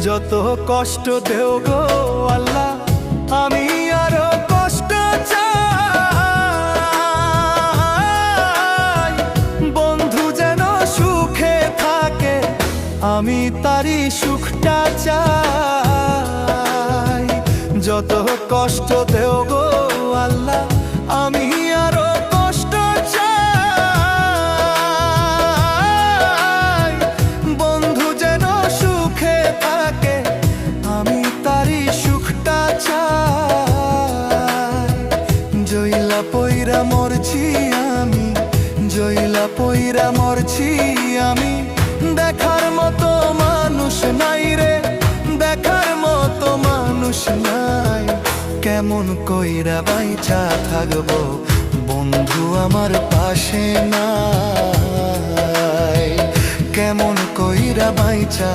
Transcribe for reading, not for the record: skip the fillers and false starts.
যত কষ্ট দেও গো আল্লাহ, আমি আরো কষ্ট চাই। বন্ধু যেন সুখে থাকে, আমি তারই সুখটা চাই। যত কষ্ট দেও গো আল্লাহ, আমি আরো কষ্ট চাই। বন্ধু যেন সুখে থাকে, আমি তারই সুখটা চাই। জইলা পইরা মরছি আমি, জইলা পইরা মরছি আমি। দেখার মতো মানুষ নাই রে, দেখার মতো মানুষ নাই। কেমন কইরা বাইচা থাকবো, বন্ধু আমার পাশে নাই। কেমন কইরা বাইচা